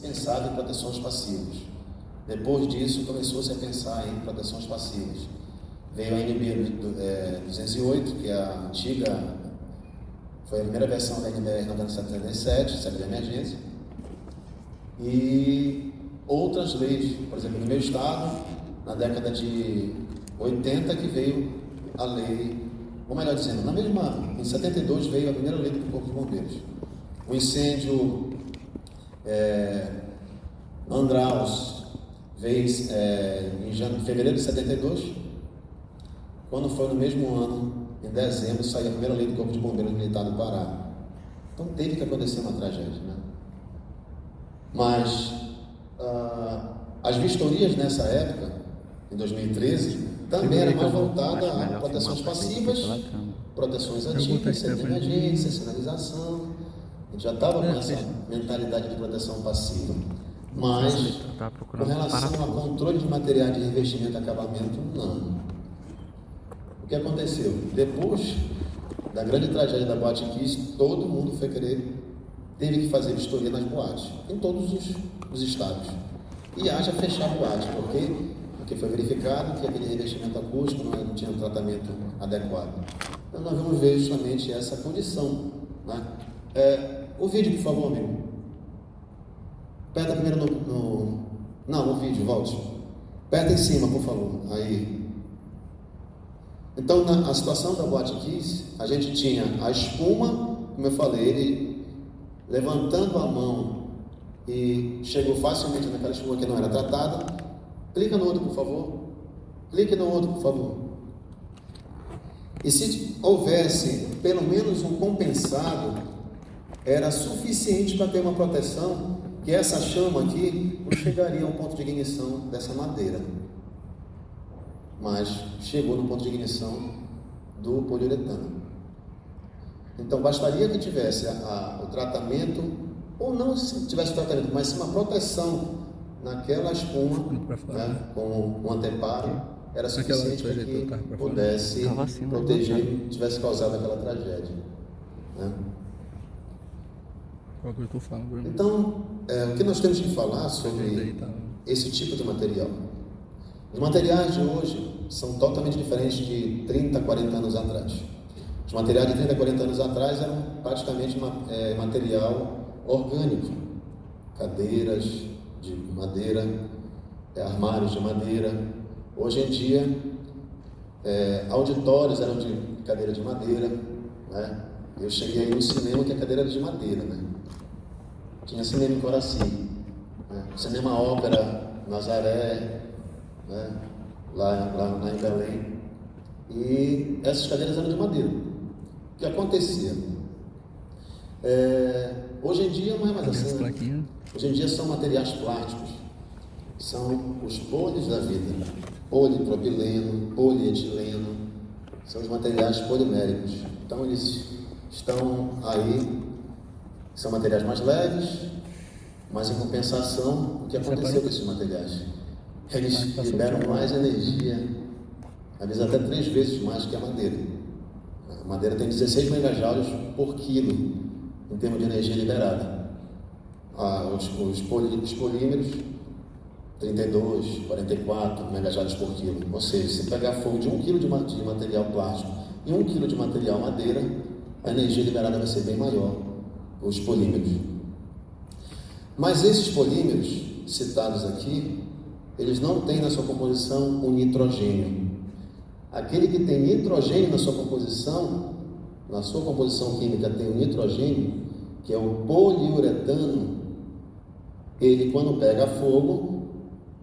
pensava em proteções passivas. Depois disso, começou-se a pensar em proteções passivas. Veio a NB 208, que é a antiga, foi a primeira versão da NBR 977, saída de emergência, e outras leis, por exemplo, no meu estado, na década de 80, que veio a lei, ou melhor dizendo, em 72 veio a primeira lei do Corpo de Bombeiros. O incêndio Andraus veio em fevereiro de 72, quando foi no mesmo ano, em dezembro, saiu a primeira lei do Corpo de Bombeiros Militar do Pará. Então teve que acontecer uma tragédia, né? Mas as vistorias nessa época, em 2013, também eram mais voltadas a proteções passivas, proteções ativas, centro de emergência, sinalização. A gente já estava com essa mentalidade de proteção passiva. Mas, com relação a controle de materiais de revestimento e acabamento, não. O que aconteceu? Depois da grande tragédia da Boate Kiss, todo mundo teve que fazer vistoria nas boates, em todos os estados. E haja fechar a boate, porque foi verificado que aquele revestimento acústico não tinha um tratamento adequado. Então nós vamos ver justamente essa condição, né? O vídeo, por favor, amigo. Aperta primeiro no vídeo, volte. Aperta em cima, por favor. Aí. Então, a situação da Boate Kiss, a gente tinha a espuma, como eu falei, ele levantando a mão e chegou facilmente naquela espuma que não era tratada. Clica no outro, por favor. Clique no outro, por favor. E se houvesse pelo menos um compensado, era suficiente para ter uma proteção, que essa chama aqui não chegaria ao ponto de ignição dessa madeira, mas chegou no ponto de ignição do poliuretano. Então bastaria que tivesse o tratamento, ou não se tivesse tratamento, mas sim uma proteção naquela espuma, né, com um anteparo, era suficiente para que pudesse proteger, tivesse causado aquela tragédia, né? Então, o que nós temos que falar sobre esse tipo de material? Os materiais de hoje são totalmente diferentes de 30, 40 anos atrás. Os materiais de 30, 40 anos atrás eram praticamente material orgânico, cadeiras de madeira, armários de madeira. Hoje em dia, auditórios eram de cadeira de madeira, né? Eu cheguei aí no cinema que a cadeira era de madeira, né? Tinha cinema em Coraci, né? Cinema Ópera Nazaré, né? lá em Belém. E essas cadeiras eram de madeira. O que acontecia? Hoje em dia não é mais assim. Hoje em dia são materiais plásticos, são os polis da vida, polipropileno, polietileno, são os materiais poliméricos. Então eles estão aí, são materiais mais leves, mas em compensação, o que aconteceu com esses materiais? Eles liberam mais energia, às vezes até 3 vezes mais que a madeira. A madeira tem 16 megajoules por quilo em termos de energia liberada. Os polímeros, 32, 44 megajoules por quilo. Ou seja, se pegar fogo de 1 quilo de material plástico e 1 quilo de material madeira, a energia liberada vai ser bem maior, os polímeros. Mas esses polímeros citados aqui, eles não têm na sua composição o nitrogênio. Aquele que tem nitrogênio na sua composição química tem o nitrogênio, que é o poliuretano. Ele, quando pega fogo,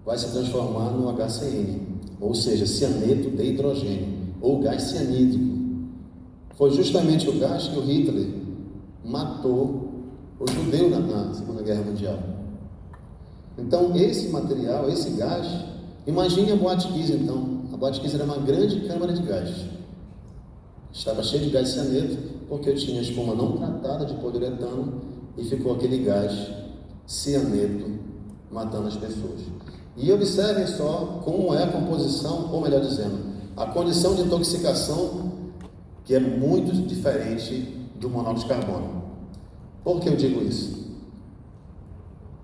vai se transformar no HCN, ou seja, cianeto de hidrogênio, ou gás cianídrico. Foi justamente o gás que o Hitler matou o judeu na Segunda Guerra Mundial. Então, esse material, esse gás, imagine a Boate Kiss, então. A Boate Kiss era uma grande câmara de gás. Estava cheia de gás cianeto, porque eu tinha espuma não tratada de poliuretano e ficou aquele gás cianeto matando as pessoas. E observem só como é a composição, ou melhor dizendo, a condição de intoxicação, que é muito diferente do monóxido de carbono. Por que eu digo isso?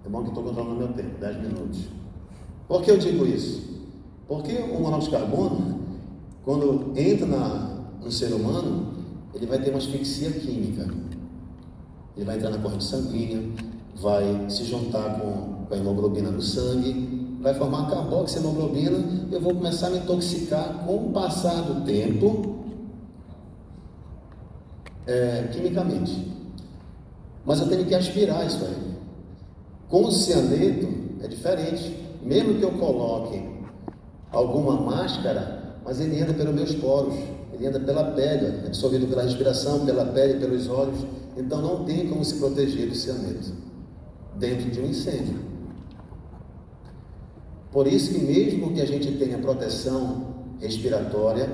É bom que estou controlando meu tempo, 10 minutos. Por que eu digo isso? Porque o monóxido de carbono, quando entra no ser humano, ele vai ter uma asfixia química. Ele vai entrar na corrente sanguínea, vai se juntar com a hemoglobina do sangue, vai formar carboxihemoglobina, eu vou começar a me intoxicar com o passar do tempo, quimicamente. Mas eu tenho que aspirar isso aí. Com o cianeto é diferente. Mesmo que eu coloque alguma máscara, mas ele entra pelos meus poros, ele entra pela pele, é absorvido pela respiração, pela pele, pelos olhos. Então não tem como se proteger do cianeto dentro de um incêndio. Por isso que mesmo que a gente tenha proteção respiratória,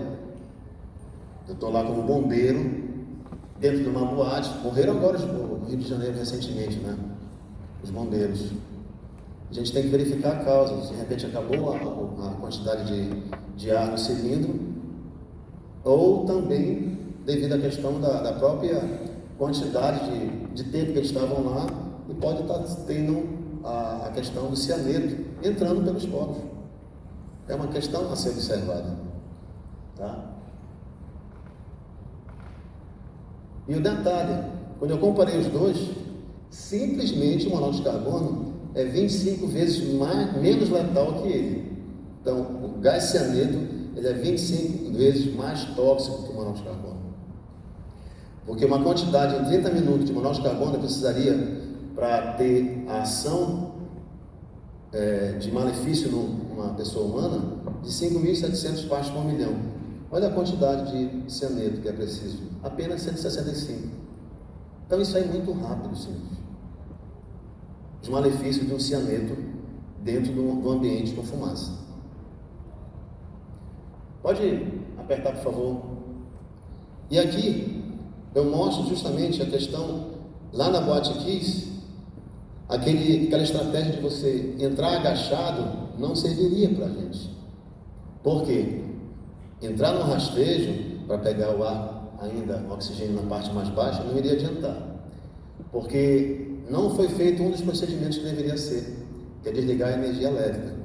eu estou lá como bombeiro, dentro de uma boate, morreram agora no Rio de Janeiro recentemente, né? Os bombeiros. A gente tem que verificar a causa. De repente acabou a quantidade de ar no cilindro, ou também devido à questão da própria quantidade de tempo que eles estavam lá, e pode estar tendo a questão do cianeto entrando pelos poros. É uma questão a ser observada, tá? E o detalhe, quando eu comparei os dois, simplesmente o monóxido de carbono é 25 vezes menos letal que ele. Então, o gás cianeto, ele é 25 vezes mais tóxico que o monóxido de carbono. Porque uma quantidade em 30 minutos de monóxido de carbono precisaria, para ter a ação de malefício numa pessoa humana, de 5.700 partes por milhão. Olha a quantidade de cianeto que é preciso, apenas 165. Então isso aí é muito rápido, simples. Os malefícios de um cianeto dentro do ambiente com fumaça. Pode apertar, por favor. E aqui eu mostro justamente a questão, lá na Boate Kiss, aquela estratégia de você entrar agachado não serviria para a gente. Por quê? Entrar no rastejo para pegar o ar, ainda o oxigênio na parte mais baixa, não iria adiantar. Porque não foi feito um dos procedimentos que deveria ser, que é desligar a energia elétrica.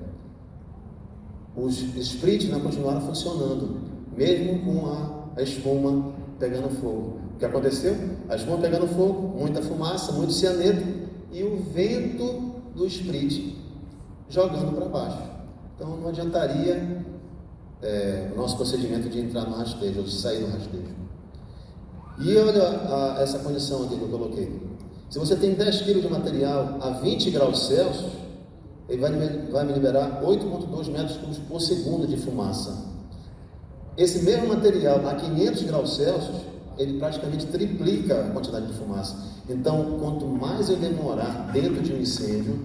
Os sprites não continuaram funcionando, mesmo com a espuma pegando fogo. O que aconteceu? A espuma pegando fogo, muita fumaça, muito cianeto, e o vento do sprit jogando para baixo. Então não adiantaria o nosso procedimento de entrar no rastejo, ou de sair do rastejo. E olha essa condição aqui que eu coloquei. Se você tem 10 kg de material a 20 graus Celsius, ele vai me liberar 8,2 metros cúbicos por segundo de fumaça. Esse mesmo material a 500 graus Celsius, ele praticamente triplica a quantidade de fumaça. Então, quanto mais eu demorar dentro de um incêndio,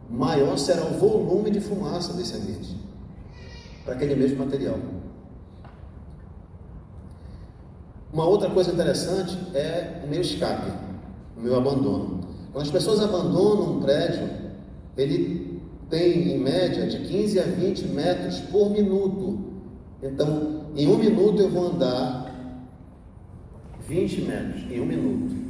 maior será o volume de fumaça desse ambiente, para aquele mesmo material. Uma outra coisa interessante é o meu escape, o meu abandono. Quando as pessoas abandonam um prédio, ele tem em média de 15 a 20 metros por minuto. Então, em um minuto eu vou andar 20 metros, em um minuto.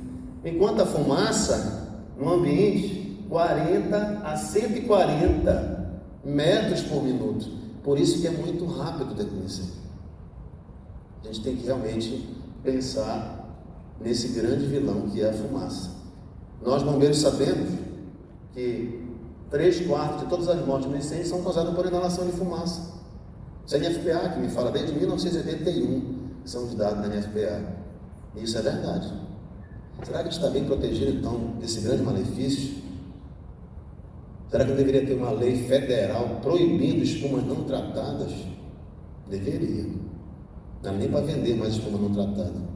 Enquanto a fumaça, no ambiente, 40 a 140 metros por minuto. Por isso que é muito rápido dentro do incêndio. A gente tem que realmente pensar nesse grande vilão que é a fumaça. Nós, bombeiros, sabemos que 3/4 de todas as mortes no incêndio são causadas por inalação de fumaça. Isso é a NFPA, que me fala desde 1981, que são os dados da NFPA. E isso é verdade. Será que a gente está bem protegido, então, desse grande malefício? Será que eu deveria ter uma lei federal proibindo espumas não tratadas? Deveria. Não é nem para vender mais espuma não tratada.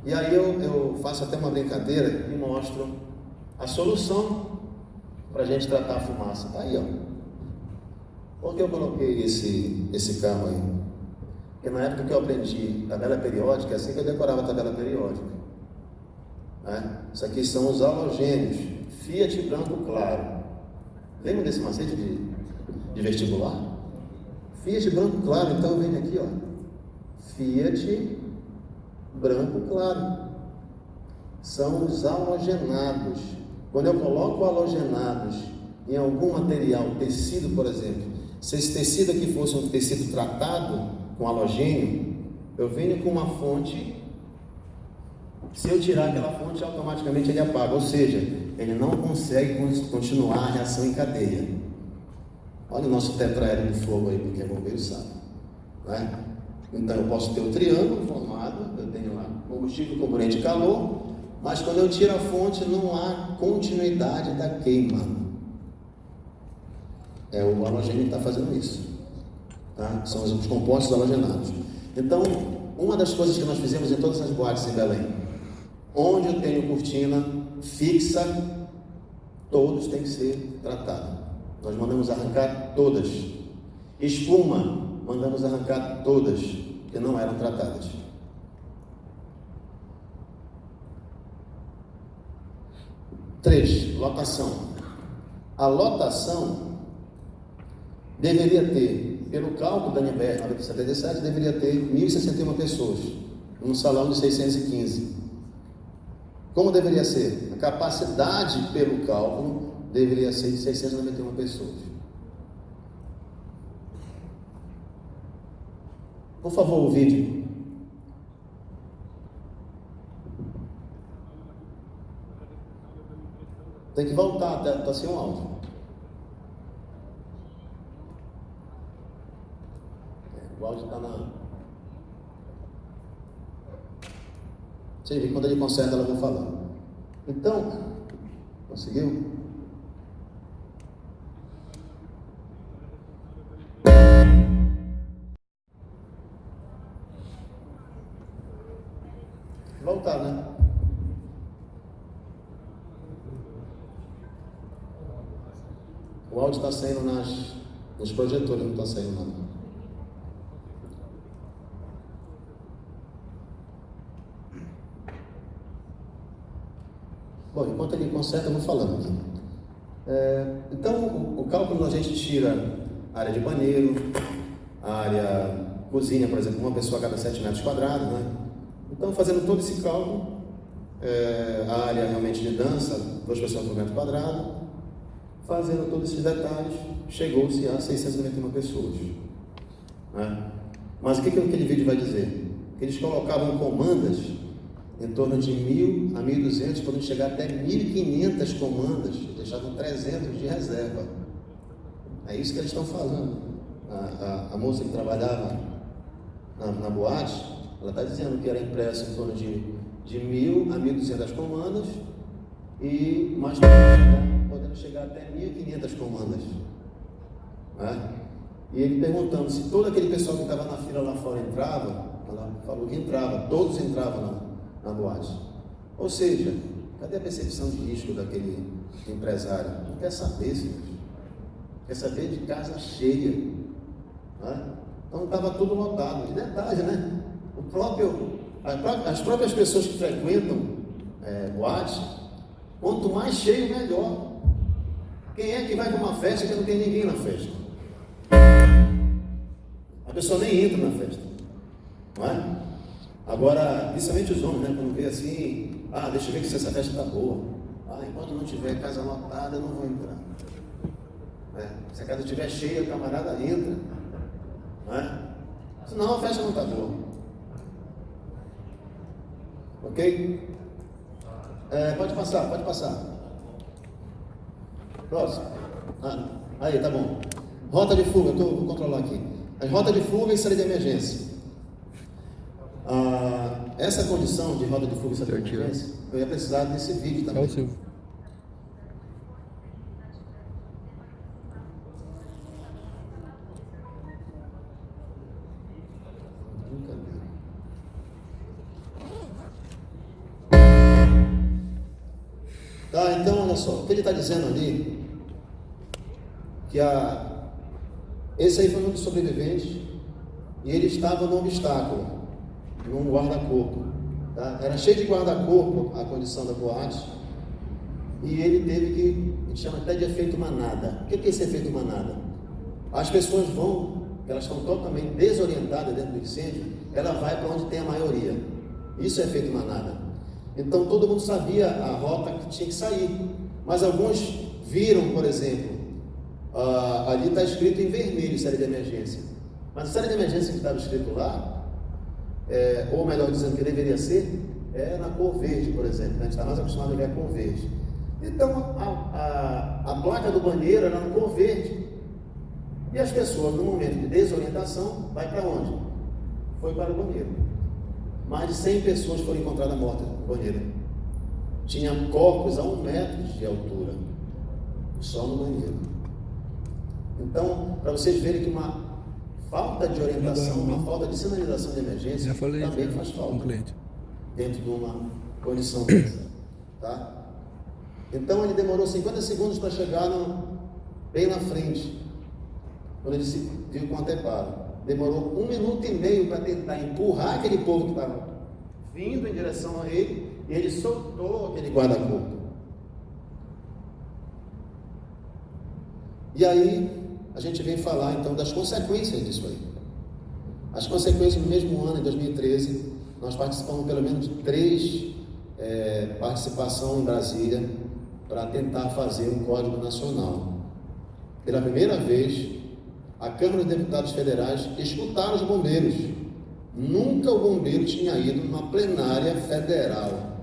E aí eu faço até uma brincadeira e mostro a solução para a gente tratar a fumaça. Está aí, ó. Por que eu coloquei esse carro aí? Porque na época que eu aprendi tabela periódica, é assim que eu decorava a tabela periódica. Né? Isso aqui são os halogênios, Fiat branco claro. Lembra desse macete de vestibular? Fiat branco claro, então vem aqui, ó. Fiat branco claro. são os halogenados. Quando eu coloco halogenados em algum material, tecido, por exemplo, se esse tecido aqui fosse um tecido tratado com halogênio, eu venho com uma fonte, se eu tirar aquela fonte, automaticamente ele apaga, ou seja, ele não consegue continuar a reação em cadeia. Olha o nosso tetraedro de fogo aí, porque é bombeiro sabe, né? Então eu posso ter o triângulo formado, eu tenho lá combustível, componente e calor, mas quando eu tiro a fonte não há continuidade da queima. É o halogênio que está fazendo isso, tá? São os compostos halogenados. Então, uma das coisas que nós fizemos em todas as boates em Belém, onde eu tenho cortina fixa, todos têm que ser tratados. Nós mandamos arrancar todas. Espuma, mandamos arrancar todas, que não eram tratadas. Três, lotação. A lotação deveria ter, pelo cálculo da NBR 977, deveria ter 1.061 pessoas, num salão de 615. Como deveria ser? A capacidade, pelo cálculo, deveria ser de 691 pessoas. Por favor, o vídeo. Tem que voltar, está sem um áudio. O áudio está na... Sim, quando ele conserta, ela vai falando. Então, conseguiu? Voltar, né? O áudio está saindo nos projetores, não está saindo nada. Bom, enquanto ele conserta, eu vou falando aqui. Então, o cálculo a gente tira a área de banheiro, a área cozinha, por exemplo, uma pessoa a cada 7 metros quadrados, né? Então, fazendo todo esse cálculo, a área realmente de dança, 2 pessoas por metro quadrado, fazendo todos esses detalhes, chegou-se a 691 pessoas. Né? Mas o que aquele vídeo vai dizer? Que eles colocavam comandas em torno de 1.000 a 1.200, podendo chegar até 1.500 comandas, deixavam 300 de reserva. É isso que eles estão falando. A moça que trabalhava na boate, ela está dizendo que era impresso em torno de 1.000 a 1.200 comandas e mais podendo chegar até 1.500 comandas. Né? E ele perguntando se todo aquele pessoal que estava na fila lá fora entrava, ela falou que entrava, todos entravam na boate. Ou seja, cadê a percepção de risco daquele empresário? Não quer saber, senhor. Quer saber de casa cheia. Né? Então estava tudo lotado. E detalhe, né? As próprias pessoas que frequentam boate, quanto mais cheio, melhor. Quem é que vai para uma festa que não tem ninguém na festa? A pessoa nem entra na festa. Não é? Agora, principalmente os homens, né? Quando vê assim, deixa eu ver que essa festa está boa. Enquanto não tiver casa lotada, eu não vou entrar. Se a casa estiver cheia, o camarada entra. Não é? Senão a festa não está boa. Ok? Pode passar. Próximo. Aí, tá bom. Rota de fuga, vou controlar aqui. Rota de fuga e saída de emergência. Essa condição de rota de fuga e saída de emergência, eu ia precisar desse vídeo também. Então olha só, o que ele está dizendo ali, que esse aí foi um dos sobreviventes, e ele estava no obstáculo, num guarda-corpo, tá? Era cheio de guarda-corpo a condição da boate, e ele teve que, a gente chama até de efeito manada. O que é esse efeito manada? As pessoas elas estão totalmente desorientadas dentro do incêndio, ela vai para onde tem a maioria. Isso é efeito manada. Então todo mundo sabia a rota que tinha que sair, mas alguns viram, por exemplo, ali está escrito em vermelho série de emergência, mas a série de emergência que estava escrito lá, ou melhor dizendo que deveria ser, na cor verde, por exemplo, né? A gente está mais acostumado a ver a cor verde. Então a placa do banheiro era na cor verde, e as pessoas no momento de desorientação, vai para onde? Foi para o banheiro. Mais de 100 pessoas foram encontradas mortas no banheiro. Tinha corpos a 1 metro de altura, só no banheiro. Então, para vocês verem que uma falta de orientação, uma falta de sinalização de emergência também faz falta dentro de uma condição dessa, tá? Então ele demorou 50 segundos para chegar bem na frente, quando ele se viu com anteparo. Demorou 1 minuto e meio para tentar empurrar aquele povo que estava vindo em direção a ele, e ele soltou aquele guarda-corpo. E aí a gente vem falar então das consequências disso aí. As consequências no mesmo ano, em 2013, nós participamos pelo menos de 3 participações em Brasília para tentar fazer um Código Nacional. Pela primeira vez, a Câmara dos Deputados Federais escutaram os bombeiros. Nunca o bombeiro tinha ido numa plenária federal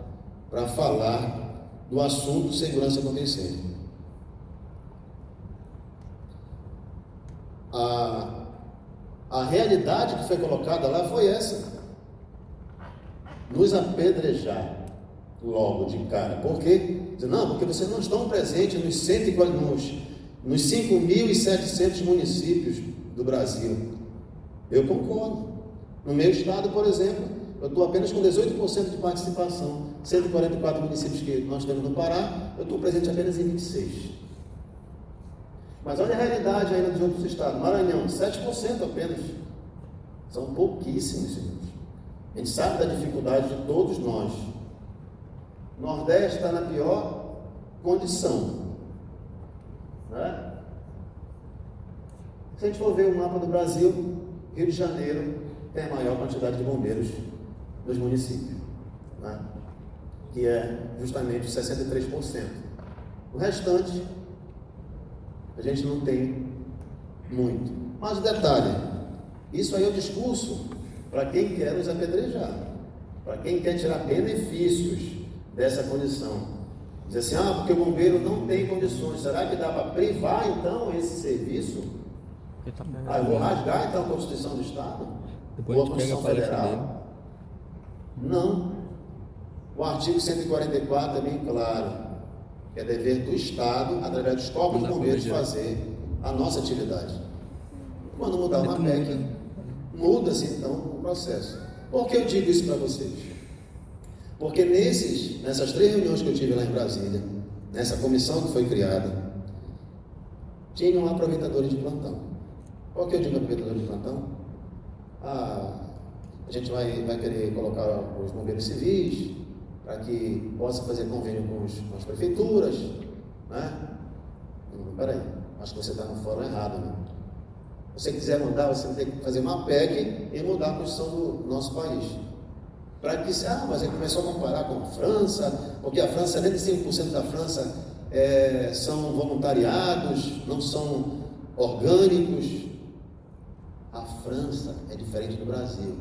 para falar do assunto segurança contra incêndio. A realidade que foi colocada lá foi essa: nos apedrejar logo de cara. Por quê? Não, porque vocês não estão presentes nos 5.700 municípios do Brasil. Eu concordo. No meu estado, por exemplo, eu estou apenas com 18% de participação. 144 municípios que nós temos no Pará, eu estou presente apenas em 26. Mas olha a realidade ainda dos outros estados. Maranhão, 7% apenas. São pouquíssimos, irmãos. A gente sabe da dificuldade de todos nós. O Nordeste está na pior condição, né? Se a gente for ver o mapa do Brasil, Rio de Janeiro tem a maior quantidade de bombeiros dos municípios, né? Que é justamente 63%. O restante a gente não tem muito. Mas o detalhe, isso aí é o discurso para quem quer nos apedrejar, para quem quer tirar benefícios dessa condição. Diz assim, porque o bombeiro não tem condições. Será que dá para privar então esse serviço? Eu vou rasgar então a Constituição do Estado? Ou a Constituição Federal? Não. O artigo 144 é bem claro. É dever do Estado, através dos corpos de bombeiros, fazer a nossa atividade. Quando mudar uma PEC, muda-se então o processo. Por que eu digo isso para vocês? Porque nessas 3 reuniões que eu tive lá em Brasília, nessa comissão que foi criada, tinham aproveitadores de plantão. Por que eu digo aproveitadores de plantão? A gente vai querer colocar os bombeiros civis para que possa fazer convênio com as prefeituras, né? Peraí, acho que você está no fórum errado, né? Se você quiser mudar, você tem que fazer uma PEC e mudar a Constituição do nosso país. Para que, mas ele começou a comparar com a França, porque a França, 75% da França são voluntariados, não são orgânicos. A França é diferente do Brasil.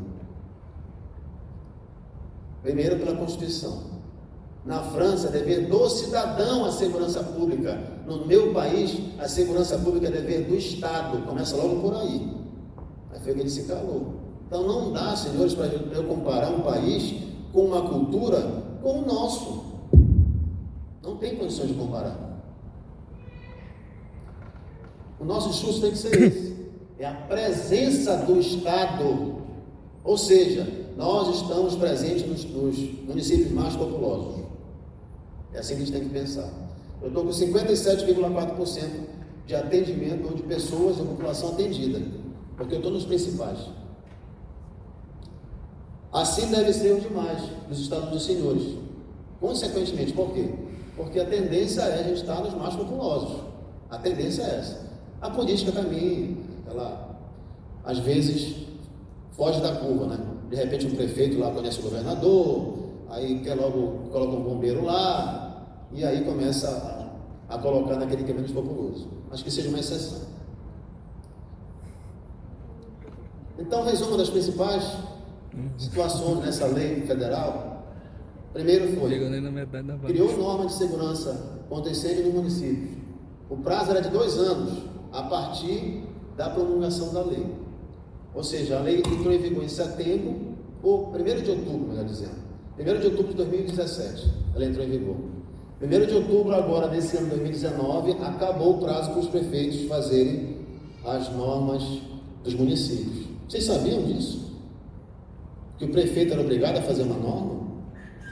Primeiro, pela Constituição. Na França, é dever do cidadão a segurança pública. No meu país, a segurança pública é dever do Estado. Começa logo por aí. Aí foi que ele se calou. Então não dá, senhores, para eu comparar um país com uma cultura com o nosso. Não tem condições de comparar. O nosso discurso tem que ser esse. É a presença do Estado. Ou seja, nós estamos presentes nos municípios mais populosos. É assim que a gente tem que pensar. Eu estou com 57,4% de atendimento, ou de pessoas, da população atendida, porque eu estou nos principais. Assim deve ser o demais dos estados dos senhores. Consequentemente, por quê? Porque a tendência é a gente estar nos mais populosos. A tendência é essa. A política também, ela às vezes foge da curva, né? De repente um prefeito lá conhece o governador, aí quer logo coloca um bombeiro lá, e aí começa a colocar naquele que é menos populoso. Acho que seja uma exceção. Então, resumo das principais situações nessa lei federal. Primeiro foi, criou norma de segurança contra incêndio no município. O prazo era de 2 anos, a partir da promulgação da lei. Ou seja, a lei entrou em vigor em setembro, ou 1º de outubro, melhor dizendo. 1º de outubro de 2017, ela entrou em vigor. 1º de outubro agora, desse ano 2019, acabou o prazo para os prefeitos fazerem as normas dos municípios. Vocês sabiam disso? Que o prefeito era obrigado a fazer uma norma?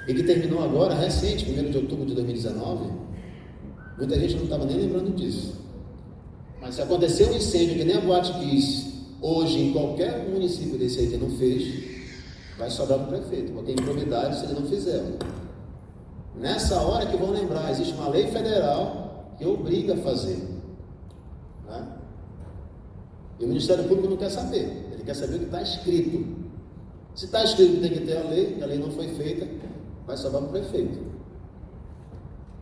E que terminou agora, recente, 1º de outubro de 2019? Muita gente não estava nem lembrando disso. Mas se acontecer um incêndio que nem a Boate quis, hoje em qualquer município desse aí que não fez, vai sobrar para o prefeito, porque é improbidade se ele não fizer. Nessa hora que vão lembrar, existe uma lei federal que obriga a fazer. Né? E o Ministério Público não quer saber, ele quer saber o que está escrito. Se está escrito que tem que ter a lei não foi feita, vai sobrar para o prefeito.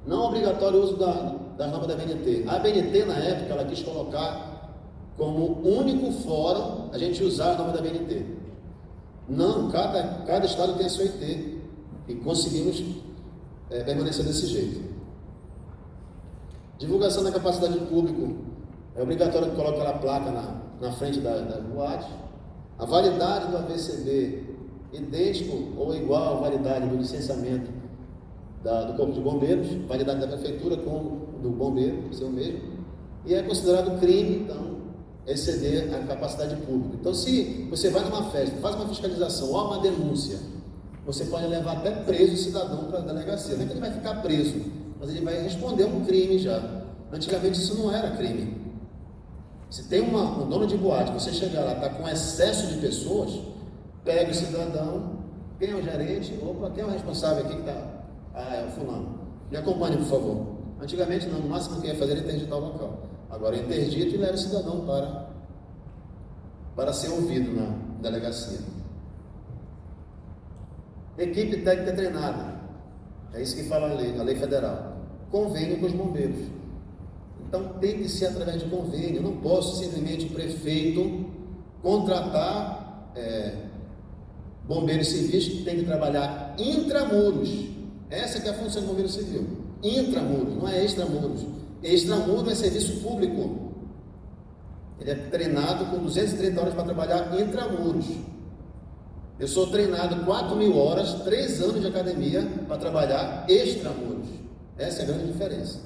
Não é obrigatório o uso das normas da BNT. A BNT, na época, ela quis colocar como único fórum a gente usar as normas da BNT. Não, cada estado tem a sua IT. E conseguimos permanecer desse jeito. Divulgação da capacidade do público. É obrigatório que coloque aquela placa na frente da boate. A validade do AVCB, idêntico ou igual à validade do licenciamento do Corpo de Bombeiros, validade da prefeitura com do bombeiro, seu mesmo, e é considerado crime, então, exceder a capacidade pública. Então, se você vai numa festa, faz uma fiscalização ou uma denúncia, você pode levar até preso o cidadão para a delegacia. Não é que ele vai ficar preso, mas ele vai responder a um crime já. Antigamente isso não era crime. Se tem um dono de boate, você chegar lá, está com excesso de pessoas, pega o cidadão, quem é o gerente, opa, quem é o responsável aqui que está? Ah, é o fulano. Me acompanhe, por favor. Antigamente não, no máximo que ia fazer era interditar o local. Agora é interdito e leva o cidadão para ser ouvido na delegacia. Equipe técnica treinada. É isso que fala a lei federal. Convênio com os bombeiros. Então tem que ser através de convênio. Eu não posso simplesmente o prefeito contratar bombeiros civis que tem que trabalhar intramuros. Essa que é a função do bombeiro civil. Intramuros, não é extramuros. Extramuro é serviço público. Ele é treinado com 230 horas para trabalhar intramuros. Eu sou treinado 4.000 horas, 3 anos de academia para trabalhar extramuros. Essa é a grande diferença.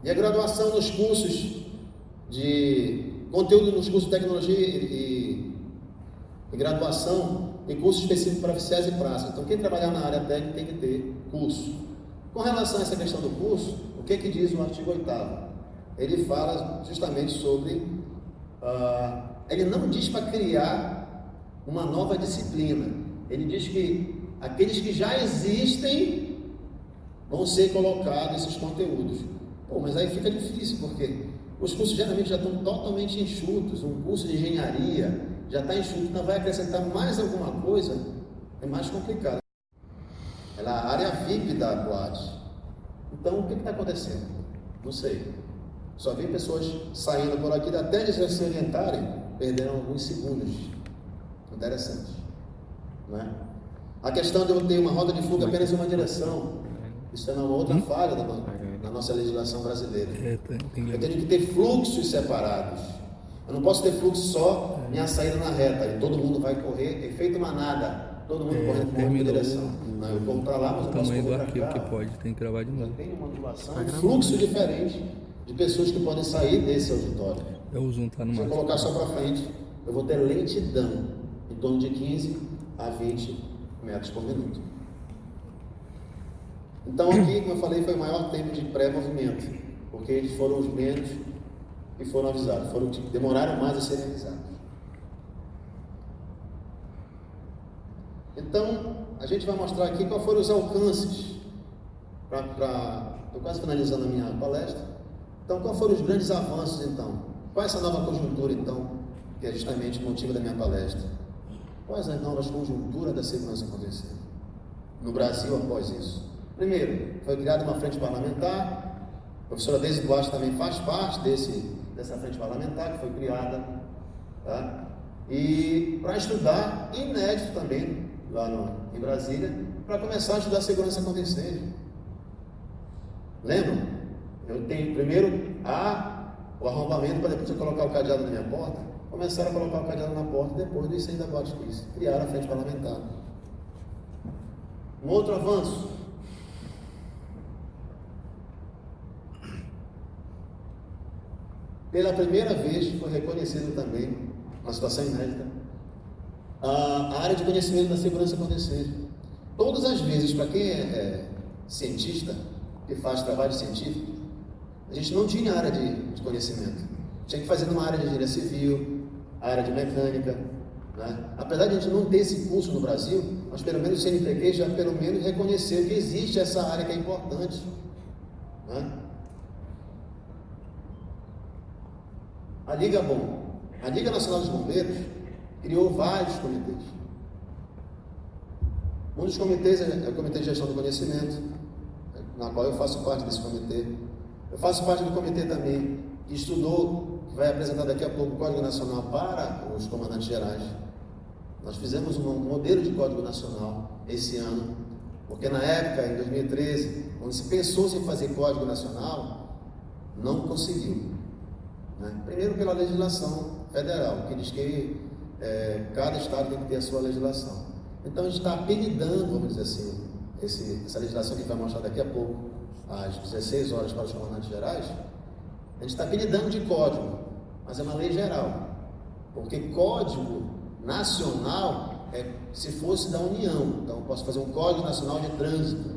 E a graduação nos cursos de conteúdo nos cursos de tecnologia e graduação em cursos específicos para oficiais e praças. Então, quem trabalhar na área técnica tem que ter curso. Com relação a essa questão do curso, o que diz o artigo 8º? Ele fala justamente sobre... ele não diz para criar uma nova disciplina. Ele diz que aqueles que já existem vão ser colocados esses conteúdos. Pô, mas aí fica difícil, porque os cursos geralmente já estão totalmente enxutos. Um curso de engenharia já está enxuto, então vai acrescentar mais alguma coisa, é mais complicado. Ela é a área VIP da boate. Então, o que está acontecendo? Não sei. Só vi pessoas saindo por aqui, até eles se orientarem, perderam alguns segundos. Interessante. Não é? A questão de eu ter uma roda de fuga apenas em uma direção, isso é uma outra falha da nossa legislação brasileira. Eu tenho que ter fluxos separados. Eu não posso ter fluxo só minha saída na reta, e todo mundo vai correr, efeito manada, todo mundo correndo para uma direção. Não, eu corro para lá, mas eu posso correr para cá. Que pode, tem que gravar de novo. Eu tenho uma ondulação, um fluxo diferente de pessoas que podem sair desse auditório. O zoom tá no Se eu colocar só para frente, eu vou ter lentidão, em torno de 15 a 20 metros por minuto. Então aqui, como eu falei, foi o maior tempo de pré-movimento, porque eles foram os menos que foram avisados, demoraram mais a serem avisados. Então, a gente vai mostrar aqui quais foram os alcances, estou quase finalizando a minha palestra. Então, quais foram os grandes avanços, então? Qual é essa nova conjuntura, então, que é justamente o motivo da minha palestra? Quais as novas conjunturas da segurança acontecendo no Brasil após isso? Primeiro, foi criada uma frente parlamentar, a professora Deise Duarte também faz parte dessa frente parlamentar que foi criada, tá? E para estudar, inédito também, lá em Brasília, para começar a estudar segurança contra incêndio. Lembram? Eu tenho primeiro o arrombamento para depois eu colocar o cadeado na minha porta. Começaram a colocar o cadeado na porta depois do incêndio da Boate Kiss. Criaram a frente parlamentar. Um outro avanço. Pela primeira vez foi reconhecido também, uma situação inédita, a área de conhecimento da segurança contra incêndio. Todas as vezes, para quem é cientista, que faz trabalho científico, a gente não tinha área de conhecimento. Tinha que fazer numa área de engenharia civil, área de mecânica, né? Apesar de a gente não ter esse curso no Brasil, mas pelo menos o CNPq já pelo menos reconheceu que existe essa área que é importante, né? A Liga Nacional dos Bombeiros criou vários comitês. Um dos comitês é o Comitê de Gestão do Conhecimento, na qual eu faço parte desse comitê. Eu faço parte do comitê também que estudou, que vai apresentar daqui a pouco o Código Nacional para os comandantes gerais. Nós fizemos um modelo de Código Nacional esse ano, porque na época, em 2013, quando se pensou em fazer Código Nacional, não conseguiu. Né? Primeiro pela legislação federal, que diz que cada estado tem que ter a sua legislação. Então a gente está apelidando, vamos dizer assim, essa legislação que a gente vai mostrar daqui a pouco, às 16 horas para os comandantes gerais, a gente está apelidando de código, mas é uma lei geral, porque código nacional é se fosse da União. Então eu posso fazer um Código Nacional de Trânsito,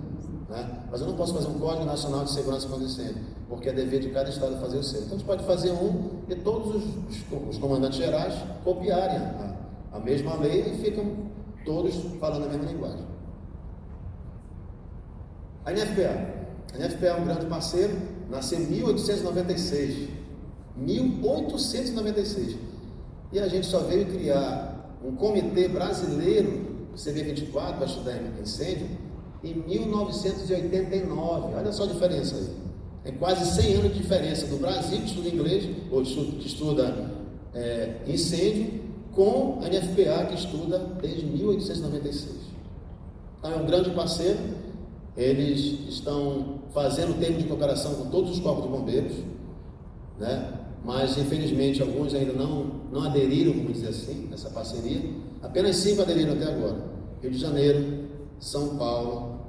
né? Mas eu não posso fazer um Código Nacional de Segurança contra incêndio, porque é dever de cada estado fazer o seu. Então a gente pode fazer um e todos os comandantes gerais copiarem a mesma lei e ficam todos falando a mesma linguagem. A NFPA é um grande parceiro, nasceu em 1896, e a gente só veio criar um comitê brasileiro, CB24, para estudar incêndio, em 1989. Olha só a diferença aí. É quase 100 anos de diferença do Brasil, que estuda inglês, ou que estuda incêndio, com a NFPA, que estuda desde 1896. Então é um grande parceiro. Eles estão fazendo termo de cooperação com todos os corpos de bombeiros, né? Mas infelizmente alguns ainda não aderiram, vamos dizer assim, nessa parceria. Apenas 5 aderiram até agora: Rio de Janeiro, São Paulo,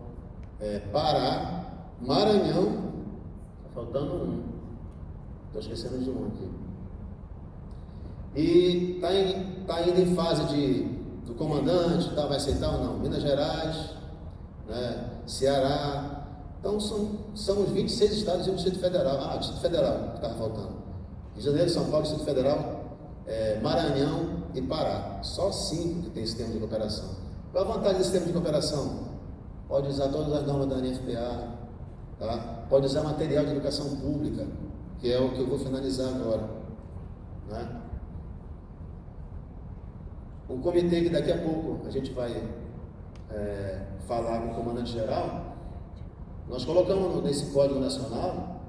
Pará, Maranhão, está faltando um, estou esquecendo de um aqui, e está ainda em fase do comandante, vai aceitar ou não, Minas Gerais, né? Ceará. Então são os 26 estados e o Distrito Federal. Distrito Federal que estava faltando: Rio de Janeiro, São Paulo, Distrito Federal, Maranhão e Pará. Só 5 que tem sistema de cooperação. Qual a vantagem desse sistema de cooperação? Pode usar todas as normas da NFPA, tá? Pode usar material de educação pública, que é o que eu vou finalizar agora, né? O comitê que daqui a pouco a gente vai falar com o comandante geral, nós colocamos nesse Código Nacional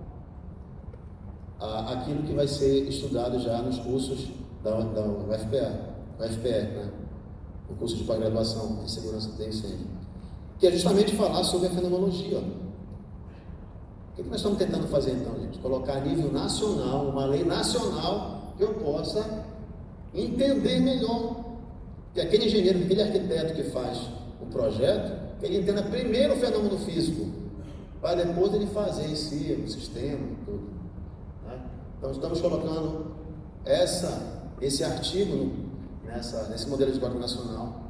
aquilo que vai ser estudado já nos cursos da UFPE, né? O curso de pós-graduação em segurança de incêndio, que é justamente falar sobre a fenomenologia. O que nós estamos tentando fazer então, gente? Colocar a nível nacional, uma lei nacional que eu possa entender melhor, que aquele engenheiro, aquele arquiteto que faz o projeto, que ele entenda primeiro o fenômeno físico, para depois ele fazer em si o sistema, tudo, né? Então estamos colocando esse artigo nesse modelo de Código Nacional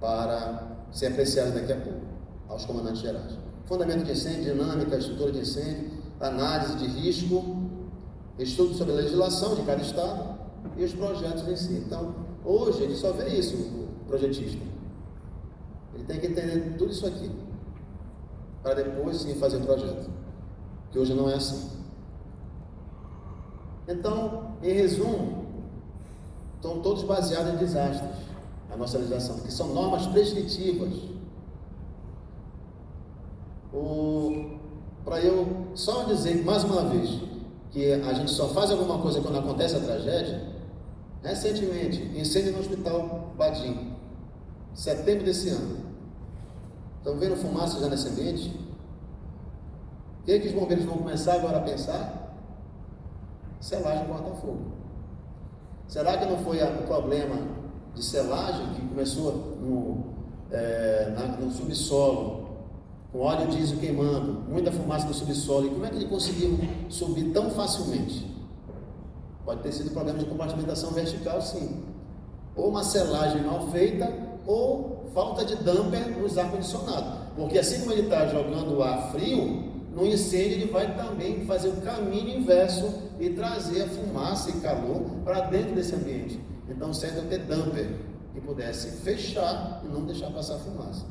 para ser apreciado daqui a pouco aos comandantes gerais. Fundamento de incêndio, dinâmica, estrutura de incêndio, análise de risco, estudo sobre a legislação de cada estado e os projetos em si. Então, hoje ele só vê isso, o projetista. Ele tem que entender tudo isso aqui, para depois sim fazer o projeto, que hoje não é assim. Então, em resumo, estão todos baseados em desastres. a nossa legislação, porque são normas prescritivas. Para eu só dizer mais uma vez que a gente só faz alguma coisa quando acontece a tragédia, recentemente, incêndio no Hospital Badim, setembro desse ano. Estão vendo fumaça já nesse ambiente? O que os bombeiros vão começar agora a pensar? Selagem corta-fogo. Será que não foi o problema de selagem que começou no subsolo, com óleo diesel queimando, muita fumaça no subsolo, e como é que ele conseguiu subir tão facilmente? Pode ter sido problema de compartimentação vertical, sim. Ou uma selagem mal feita, ou falta de damper nos ar-condicionados. Porque assim como ele está jogando o ar frio, no incêndio ele vai também fazer o caminho inverso e trazer a fumaça e calor para dentro desse ambiente. Então, certo é ter damper que pudesse fechar e não deixar passar fumaça.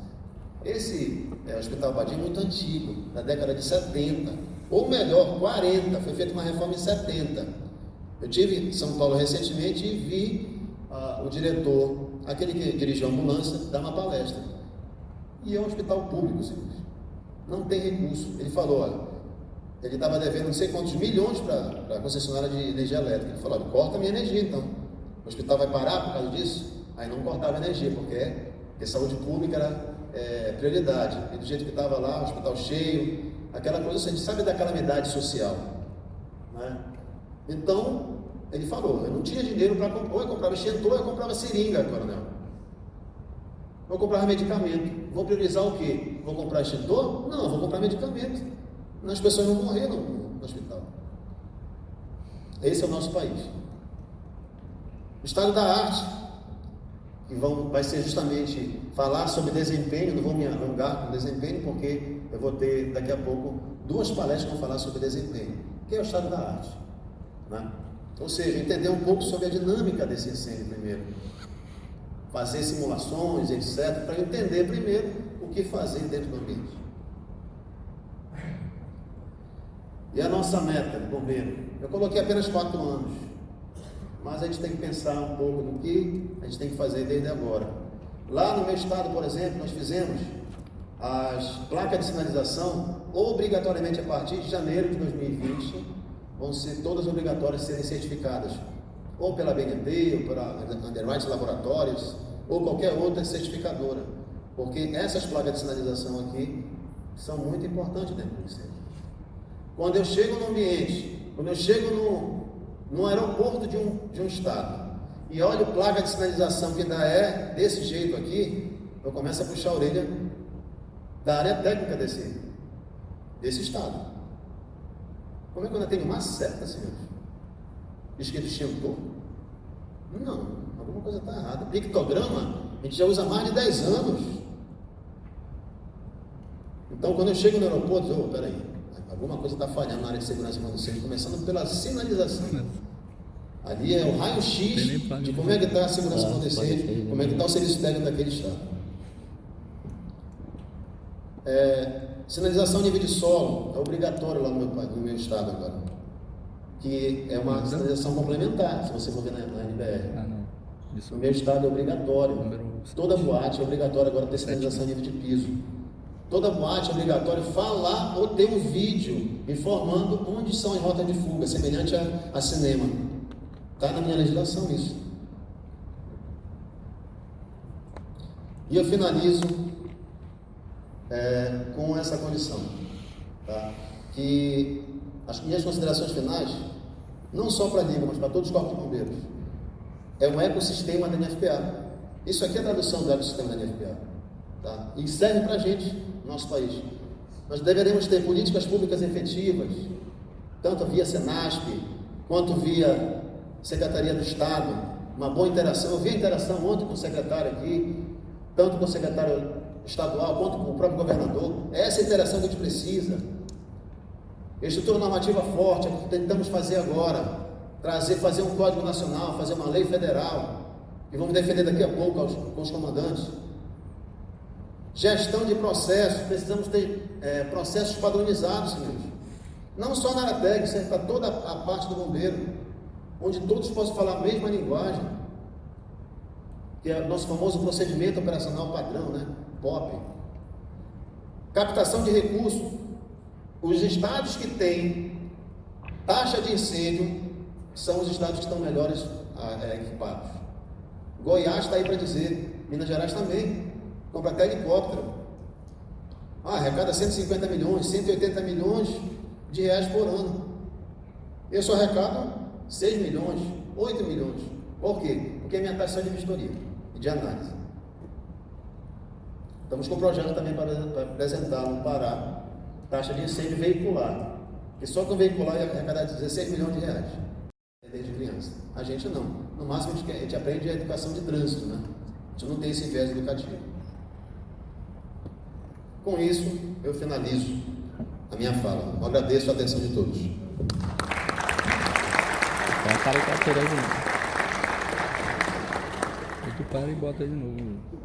Esse Hospital Badim é muito antigo, da década de 70, ou melhor, 40, foi feita uma reforma em 70. Eu estive em São Paulo recentemente e vi o diretor, aquele que dirigiu a ambulância, dar uma palestra. E é um hospital público, senhores. Não tem recurso. Ele falou, olha, ele estava devendo não sei quantos milhões para a concessionária de energia elétrica. Ele falou, olha, corta a minha energia então. O hospital vai parar por causa disso? Aí não cortava a energia, porque saúde pública era prioridade. E do jeito que estava lá, o hospital cheio, aquela coisa, a gente sabe da calamidade social, né? Então, ele falou, eu não tinha dinheiro para comprar, ou eu comprava extintor, ou eu comprava seringa, coronel. Vou comprar medicamento. Vou priorizar o quê? Vou comprar extintor? Não, vou comprar medicamento. As pessoas não morreram no hospital. Esse é o nosso país. O estado da arte, que vai ser justamente falar sobre desempenho, não vou me alongar com desempenho, porque eu vou ter daqui a pouco 2 palestras que vão falar sobre desempenho. O que é o estado da arte? Né? Ou seja, entender um pouco sobre a dinâmica desse incêndio primeiro. Fazer simulações, etc., para entender primeiro o que fazer dentro do ambiente. E a nossa meta, bombeiro, eu coloquei apenas 4 anos, mas a gente tem que pensar um pouco do que a gente tem que fazer desde agora. Lá no meu estado, por exemplo, nós fizemos as placas de sinalização obrigatoriamente a partir de janeiro de 2020, vão ser todas obrigatórias a serem certificadas, ou pela BNT, ou pela Underwriting Laboratórios, ou qualquer outra certificadora, porque essas placas de sinalização aqui são muito importantes dentro do incêndio. Quando eu chego no ambiente, quando eu chego no aeroporto de um estado, e olho placa de sinalização que ainda é desse jeito aqui, eu começo a puxar a orelha da área técnica desse estado. Como é que eu ainda tenho uma seta, senhores? Escrito extintor? Não, alguma coisa está errada. Pictograma, a gente já usa há mais de 10 anos. Então, quando eu chego no aeroporto, eu digo, peraí, alguma coisa está falhando na área de segurança do incêndio, começando pela sinalização. Ali é o raio-x de como é que está a segurança do incêndio, como é que está o serviço técnico daquele estado. Sinalização nível de solo, é obrigatório lá no meu estado agora. Que é uma sinalização complementar, se você for ver na NBR. No meu estado é obrigatório. Toda boate é obrigatório agora ter sinalização nível de piso. Toda boate é obrigatório falar ou ter um vídeo informando onde são as rotas de fuga, semelhante a cinema. Está na minha legislação isso. E eu finalizo com essa condição, tá? Que as minhas considerações finais, não só para a Liga, mas para todos os corpos de bombeiros, é um ecossistema da NFPA. Isso aqui é a tradução do ecossistema da NFPA, tá? E serve para a gente, no nosso país. Nós deveremos ter políticas públicas efetivas, tanto via Senasp, quanto via Secretaria do Estado, uma boa interação. Eu vi a interação ontem com o secretário aqui, tanto com o secretário estadual quanto com o próprio governador. É essa interação que a gente precisa. Estrutura normativa forte, é o que tentamos fazer agora, fazer um código nacional, fazer uma lei federal, e vamos defender daqui a pouco com os comandantes. Gestão de processos, precisamos ter processos padronizados, senhores. Não só na área técnica, serve para toda a parte do bombeiro, onde todos possam falar a mesma linguagem. que é o nosso famoso procedimento operacional padrão, né? POP. Captação de recursos. Os estados que têm taxa de incêndio são os estados que estão melhores equipados. Goiás está aí para dizer, Minas Gerais também, compra até helicóptero. Arrecada 150 milhões, 180 milhões de reais por ano. Eu só arrecado 6 milhões, 8 milhões. Por quê? Porque é minha taxa de vistoria e de análise. Estamos com um projeto também para apresentar no Pará, taxa de incêndio veicular, que só com veicular ia arrecadar 16 milhões de reais, desde criança. A gente não. No máximo a gente aprende a educação de trânsito, né? A gente não tem esse viés educativo. Com isso, eu finalizo a minha fala. Eu agradeço a atenção de todos. Para e captura de novo. E tu para e bota de novo.